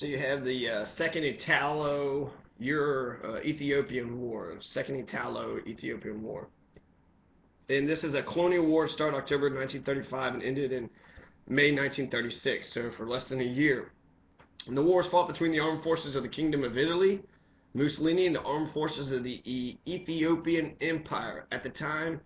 So you have the Second Italo-Ethiopian War, Second Italo-Ethiopian War. And this is a colonial war started October 1935 and ended in May 1936, so for less than a year. And the war was fought between the armed forces of the Kingdom of Italy, Mussolini, and the armed forces of the Ethiopian Empire. At the time,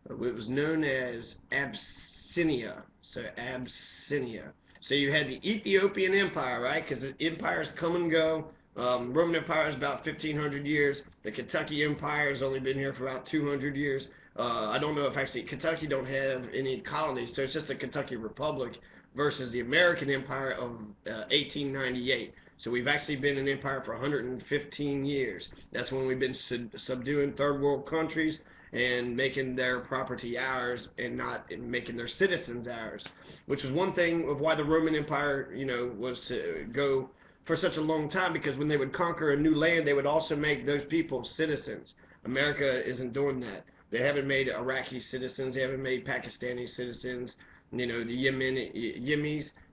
it was known as Abyssinia. So Abyssinia. So you had the Ethiopian Empire, right? Because the empires come and go. Roman Empire is about 1,500 years. The Kentucky Empire has only been here for about 200 years. I don't know if actually Kentucky don't have any colonies, so it's just a Kentucky Republic versus the American Empire of 1898. So we've actually been an empire for 115 years. That's when we've been subduing third world countries and making their property ours and not making their citizens ours, which was one thing of why the Roman Empire, was to go for such a long time, because when they would conquer a new land, they would also make those people citizens. America isn't doing that. They haven't made Iraqi citizens. They haven't made Pakistani citizens. The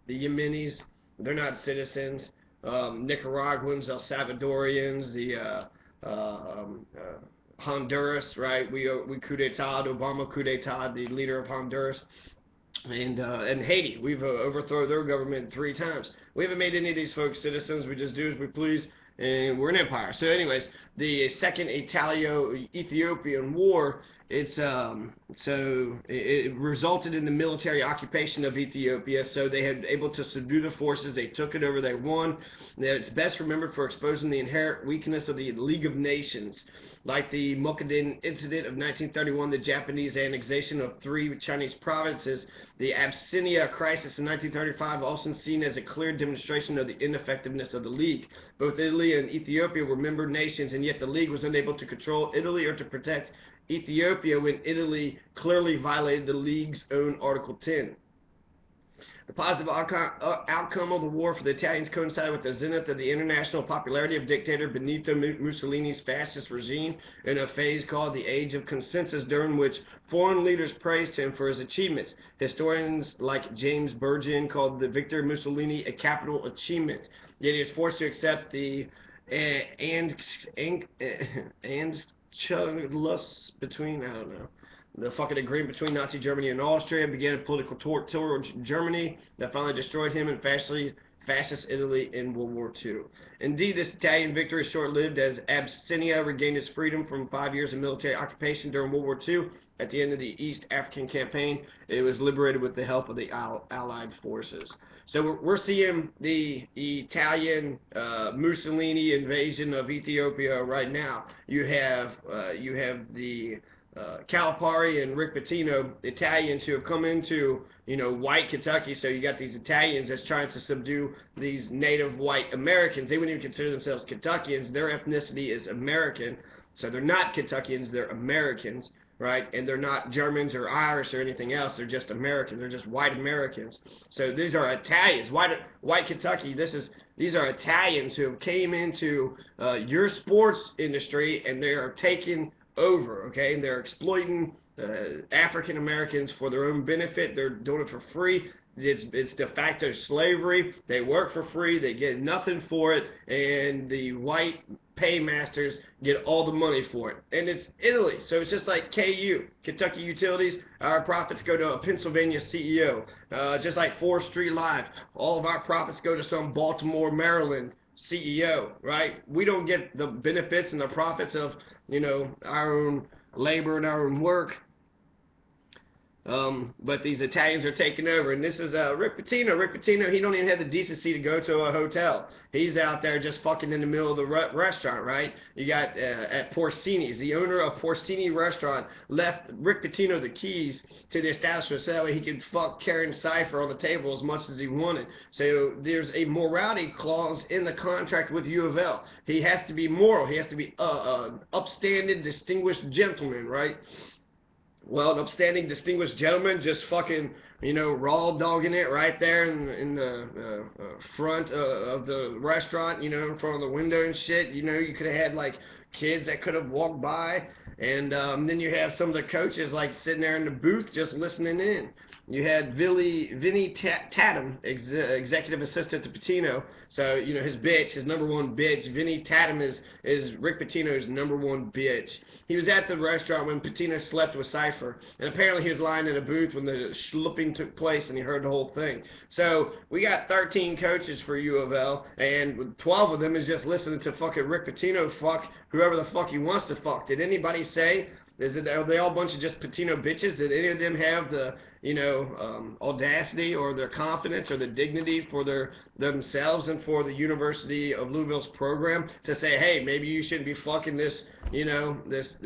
Yemenis, they're not citizens. Nicaraguans, El Salvadorians, the Honduras, right? We coup d'etat, Obama coup d'etat, the leader of Honduras, and Haiti. We've overthrown their government 3 times. We haven't made any of these folks citizens. We just do as we please, and we're an empire. So, anyways, the Second Italo-Ethiopian War. It resulted in the military occupation of Ethiopia, so they had able to subdue the forces. They took it over. They won. It's best remembered for exposing the inherent weakness of the League of Nations, like the Mukden incident of 1931, the Japanese annexation of 3 Chinese provinces, the Abyssinia crisis in 1935, also seen as a clear demonstration of the ineffectiveness of the League. Both Italy and Ethiopia were member nations, and yet the League was unable to control Italy or to protect Ethiopia when Italy clearly violated the League's own Article 10. The positive outcome of the war for the Italians coincided with the zenith of the international popularity of dictator Benito Mussolini's fascist regime in a phase called the Age of Consensus, during which foreign leaders praised him for his achievements. Historians like James Burgon called the Victor Mussolini a capital achievement, yet he was forced to accept the between, I don't know, the fucking agreement between Nazi Germany and Austria, began a political tour in Germany that finally destroyed him and fascist Italy in World War II. Indeed, this Italian victory is short-lived, as Abyssinia regained its freedom from 5 years of military occupation during World War II. At the end of the East African campaign, it was liberated with the help of the Allied forces. So we're seeing the Italian Mussolini invasion of Ethiopia right now. You have the Calipari and Rick Pitino, Italians who have come into white Kentucky. So you got these Italians that's trying to subdue these native white Americans. They wouldn't even consider themselves Kentuckians. Their ethnicity is American, so they're not Kentuckians. They're Americans. Right? And they're not Germans or Irish or anything else. They're just Americans. They're just white Americans. So these are Italians. White Kentucky, these are Italians who came into your sports industry, and they are taking over, okay? And they're exploiting African Americans for their own benefit. They're doing it for free. It's de facto slavery. They work for free. They get nothing for it, and the white paymasters get all the money for it. And it's Italy, so it's just like KU, Kentucky Utilities. Our profits go to a Pennsylvania CEO. Just like 4th Street Live, all of our profits go to some Baltimore, Maryland CEO, right? We don't get the benefits and the profits of our own labor and our own work. But these Italians are taking over, and this is Rick Pitino. Rick Pitino, he don't even have the decency to go to a hotel. He's out there just fucking in the middle of the restaurant, right? You got at Porcini's, the owner of Porcini Restaurant left Rick Pitino the keys to the establishment so that way he could fuck Karen Cypher on the table as much as he wanted. So there's a morality clause in the contract with U of L. He has to be moral. He has to be upstanding, distinguished gentleman, right? Well, an upstanding, distinguished gentleman just fucking, raw dogging it right there in the front of the restaurant, in front of the window and shit. You could have had, like, kids that could have walked by. And then you have some of the coaches, like, sitting there in the booth just listening in. You had Vinny Tatum, executive assistant to Pitino. So, you know, his bitch, his number one bitch. Vinny Tatum is Rick Pitino's number one bitch. He was at the restaurant when Pitino slept with Cypher. And apparently he was lying in a booth when the schlupping took place and he heard the whole thing. So, we got 13 coaches for U of L, and 12 of them is just listening to fucking Rick Pitino fuck whoever the fuck he wants to fuck. Did anybody say, are they all a bunch of just Pitino bitches? Did any of them have the, you know, audacity or their confidence or the dignity for themselves and for the University of Louisville's program to say, hey, maybe you shouldn't be fucking this, you know, this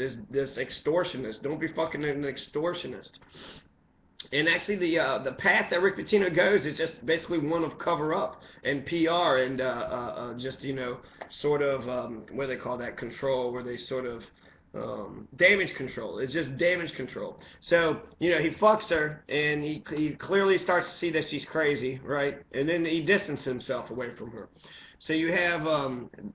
extortionist. Don't be fucking an extortionist. And actually, the path that Rick Pitino goes is just basically one of cover up and PR and just, you know, sort of what do they call that, control, where they sort of damage control. It's just damage control. So, you know, he fucks her, and he clearly starts to see that she's crazy, right? And then he distances himself away from her. So you have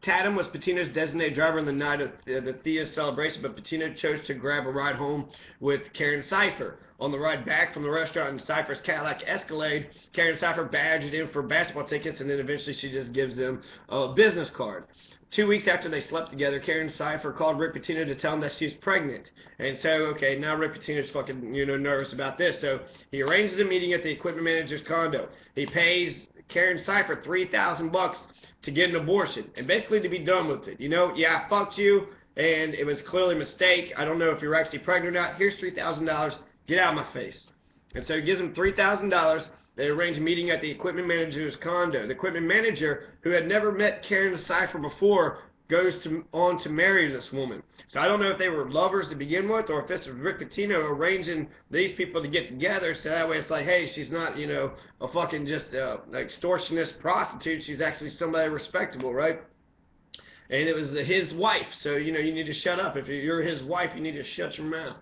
Tatum was Pitino's designated driver on the night of the Thea's celebration, but Pitino chose to grab a ride home with Karen Cypher. On the ride back from the restaurant in Cypher's Cadillac Escalade, Karen Cypher badged in for basketball tickets, and then eventually she just gives them a business card. 2 weeks after they slept together, Karen Cypher called Rick Pitino to tell him that she's pregnant. And so, okay, now Rick Pitino's fucking, you know, nervous about this. So he arranges a meeting at the equipment manager's condo. He pays Karen Cypher $3,000 to get an abortion and basically to be done with it. You know, yeah, I fucked you, and it was clearly a mistake. I don't know if you're actually pregnant or not. Here's $3,000. Get out of my face. And so he gives him $3,000. They arrange a meeting at the equipment manager's condo. The equipment manager, who had never met Karen Cypher before, goes on to marry this woman. So I don't know if they were lovers to begin with, or if this was Rick Pitino arranging these people to get together, so that way it's like, hey, she's not, you know, a fucking just extortionist prostitute. She's actually somebody respectable, right? And it was his wife, so, you know, you need to shut up. If you're his wife, you need to shut your mouth.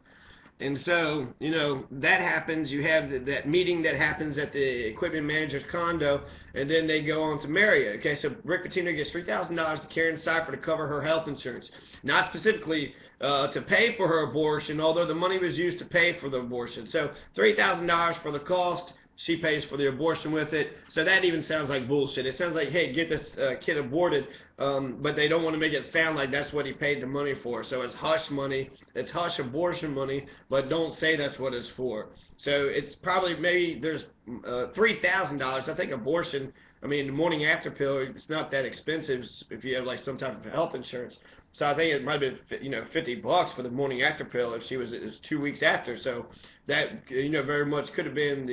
And so, you know, that happens. You have that meeting that happens at the equipment manager's condo, and then they go on to marry her. Okay, so Rick Pitino gets $3,000 to Karen Cypher to cover her health insurance. Not specifically to pay for her abortion, although the money was used to pay for the abortion. So $3,000 for the cost. She pays for the abortion with it. So that even sounds like bullshit. It sounds like, hey, get this kid aborted, but they don't want to make it sound like that's what he paid the money for. So it's hush money. It's hush abortion money, but don't say that's what it's for. So it's probably, maybe there's $3,000. I think abortion, I mean, the morning after pill, it's not that expensive if you have like some type of health insurance. So I think it might have been, you know, $50 for the morning after pill if she was, it was 2 weeks after. So that, you know, very much could have been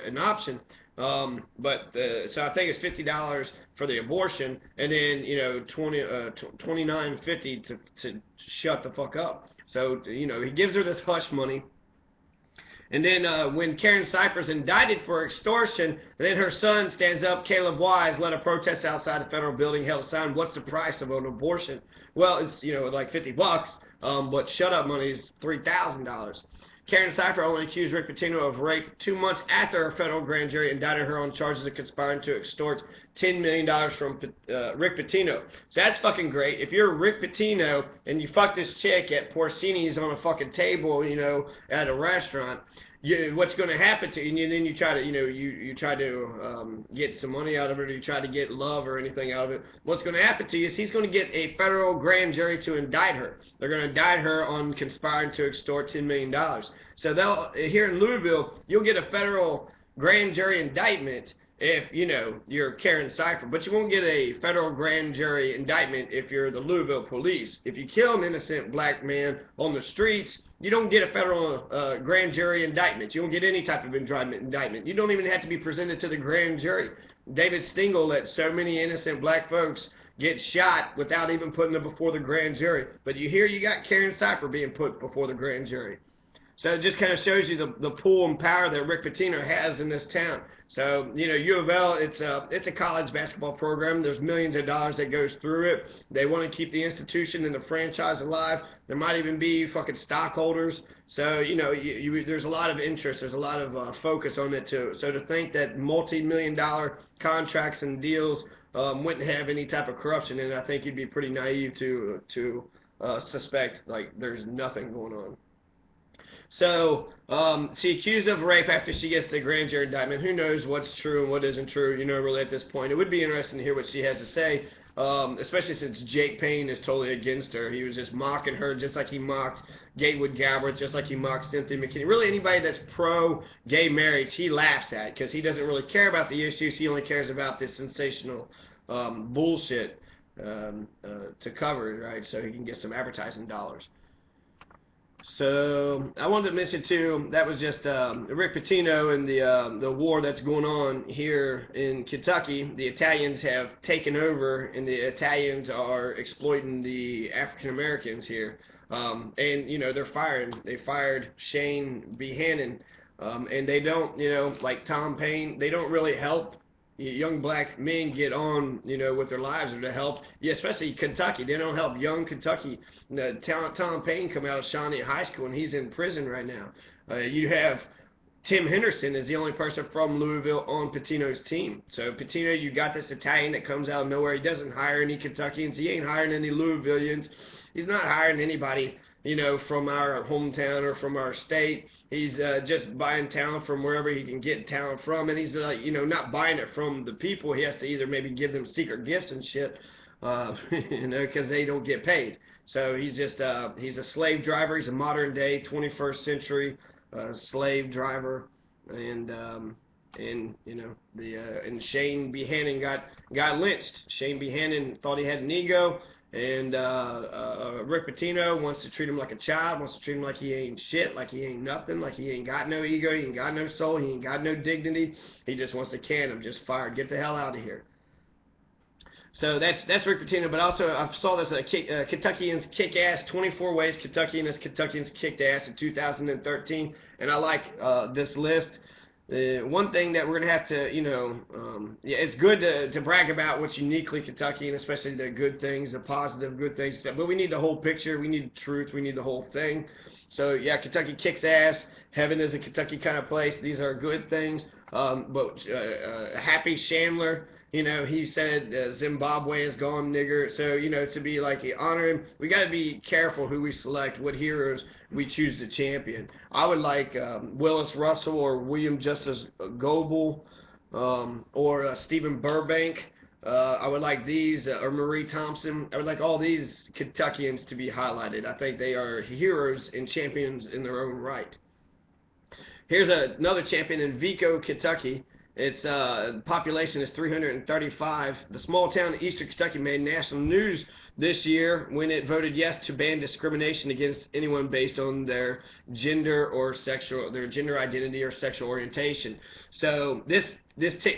an option. So I think it's $50 for the abortion, and then, you know, $29.50 to shut the fuck up. So, you know, he gives her this hush money. And then when Karen Cypher's indicted for extortion, then her son stands up, Caleb Wise, led a protest outside the federal building, held a sign, "What's the price of an abortion?" Well, it's, you know, like $50, but shut up money is $3,000. Karen Cypher only accused Rick Pitino of rape 2 months after a federal grand jury indicted her on charges of conspiring to extort $10 million from Rick Pitino. So that's fucking great. If you're Rick Pitino and you fuck this chick at Porcini's on a fucking table, you know, at a restaurant, what's going to happen to you? And then you try to, you know, you try to get some money out of it, or you try to get love or anything out of it. What's going to happen to you is he's going to get a federal grand jury to indict her. They're going to indict her on conspiring to extort $10 million. So they'll, here in Louisville, you'll get a federal grand jury indictment if, you know, you're Karen Cypher, but you won't get a federal grand jury indictment if you're the Louisville police. If you kill an innocent black man on the streets, you don't get a federal grand jury indictment. You don't get any type of indictment. You don't even have to be presented to the grand jury. David Stingle let so many innocent black folks get shot without even putting them before the grand jury. But you hear you got Karen Cypher being put before the grand jury. So it just kind of shows you the pull and power that Rick Pitino has in this town. So, you know, U of L, it's a college basketball program. There's millions of dollars that goes through it. They want to keep the institution and the franchise alive. There might even be fucking stockholders. So, you know, there's a lot of interest. There's a lot of focus on it, too. So to think that multi-million-dollar contracts and deals wouldn't have any type of corruption in it, I think you'd be pretty naive to suspect, like, there's nothing going on. So, she accused of rape after she gets the grand jury indictment. Who knows what's true and what isn't true, really at this point. It would be interesting to hear what she has to say, especially since Jake Payne is totally against her. He was just mocking her just like he mocked Gatewood Galbraith, just like he mocked Cynthia McKinney. Really, anybody that's pro-gay marriage, he laughs at, because he doesn't really care about the issues. He only cares about this sensational bullshit to cover, right, so he can get some advertising dollars. So I wanted to mention too, that was just Rick Pitino and the war that's going on here in Kentucky. The Italians have taken over, and the Italians are exploiting the African Americans here. And they're firing. They fired Shane Behannon, and they don't, like Tom Paine, they don't really help young black men get on, with their lives, or to help, especially Kentucky. They don't help young Kentucky. Tom Paine come out of Shawnee High School, and he's in prison right now. You have Tim Henderson is the only person from Louisville on Pitino's team. So Pitino, you got this Italian that comes out of nowhere. He doesn't hire any Kentuckians. He ain't hiring any Louisvillians. He's not hiring anybody, from our hometown or from our state. He's just buying talent from wherever he can get talent from, and he's not buying it from the people. He has to either maybe give them secret gifts and shit, because they don't get paid. So he's just he's a slave driver. He's a modern day 21st century slave driver, and Shane Behannon got lynched. Shane Behannon thought he had an ego. And Rick Pitino wants to treat him like a child, wants to treat him like he ain't shit, like he ain't nothing, like he ain't got no ego, he ain't got no soul, he ain't got no dignity. He just wants to can him, just fired, get the hell out of here. So that's Rick Pitino. But also I saw this Kentuckians kick ass, 24 ways Kentuckians kicked ass in 2013, and I like this list. One thing that we're going to have to, it's good to brag about what's uniquely Kentucky, and especially the good things, the positive good things, but we need the whole picture, we need truth, we need the whole thing. So yeah, Kentucky kicks ass, heaven is a Kentucky kind of place, these are good things, but Happy Chandler, he said Zimbabwe is gone, nigger. So, to be like, honor him, we got to be careful who we select, what heroes we choose to champion. I would like Willis Russell or William Justice Goebel, or Stephen Burbank. I would like these, or Marie Thompson. I would like all these Kentuckians to be highlighted. I think they are heroes and champions in their own right. Here's another champion in Vico, Kentucky. Its population is 335. The small town in eastern Kentucky made national news this year when it voted yes to ban discrimination against anyone based on their gender or their gender identity or sexual orientation. So this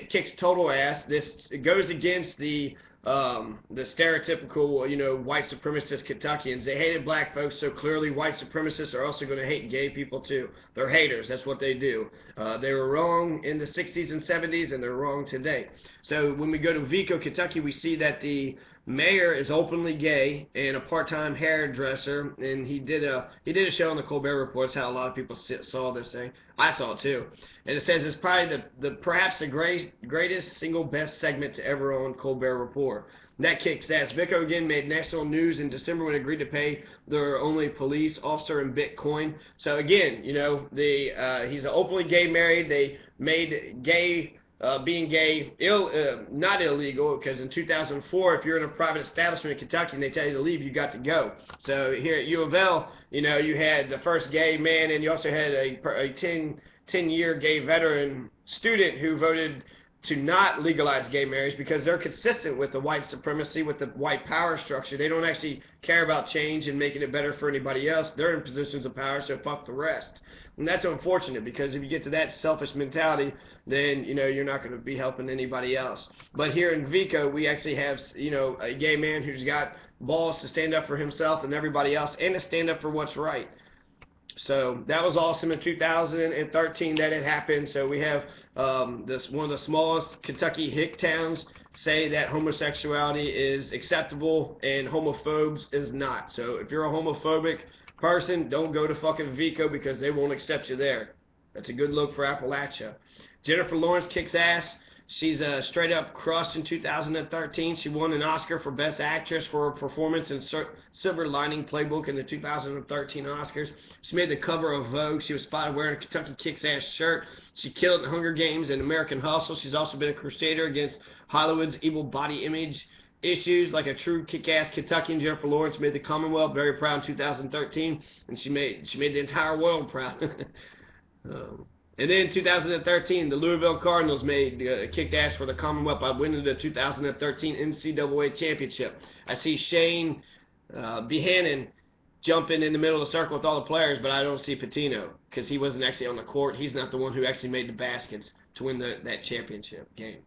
kicks total ass. This goes against the stereotypical, white supremacist Kentuckians. They hated black folks, so clearly white supremacists are also going to hate gay people too. They're haters. That's what they do. They were wrong in the 60s and 70s, and they're wrong today. So when we go to Vico, Kentucky, we see that the mayor is openly gay and a part-time hairdresser, and he did a show on the Colbert Report. That's how a lot of people saw this thing. I saw it too. And it says it's probably perhaps the greatest single best segment to ever on Colbert Report. And that kicks ass. Vico again made national news in December when it agreed to pay their only police officer in Bitcoin. So again, he's an openly gay married. They made being gay not illegal, because in 2004, if you're in a private establishment in Kentucky and they tell you to leave, you got to go. So here at U of L, you had the first gay man, and you also had a 10-year gay veteran student who voted to not legalize gay marriage because they're consistent with the white supremacy, with the white power structure. They don't actually care about change and making it better for anybody else. They're in positions of power, so fuck the rest. And that's unfortunate, because if you get to that selfish mentality, then, you're not going to be helping anybody else. But here in Vico, we actually have, a gay man who's got balls to stand up for himself and everybody else, and to stand up for what's right. So that was awesome in 2013 that it happened. So we have one of the smallest Kentucky hick towns say that homosexuality is acceptable and homophobes is not. So if you're a homophobic person, don't go to fucking Vico, because they won't accept you there. That's a good look for Appalachia. Jennifer Lawrence kicks ass. She's straight up crushed in 2013. She won an Oscar for Best Actress for her performance in Silver Lining Playbook in the 2013 Oscars. She made the cover of Vogue. She was spotted wearing a Kentucky Kicks ass shirt. She killed in Hunger Games and American Hustle. She's also been a crusader against Hollywood's evil body image issues. Like a true kick-ass Kentuckian, Jennifer Lawrence made the Commonwealth very proud in 2013, and she made the entire world proud. And then in 2013, the Louisville Cardinals kicked ass for the Commonwealth by winning the 2013 NCAA championship. I see Shane Behannon jumping in the middle of the circle with all the players, but I don't see Pitino because he wasn't actually on the court. He's not the one who actually made the baskets to win that championship game.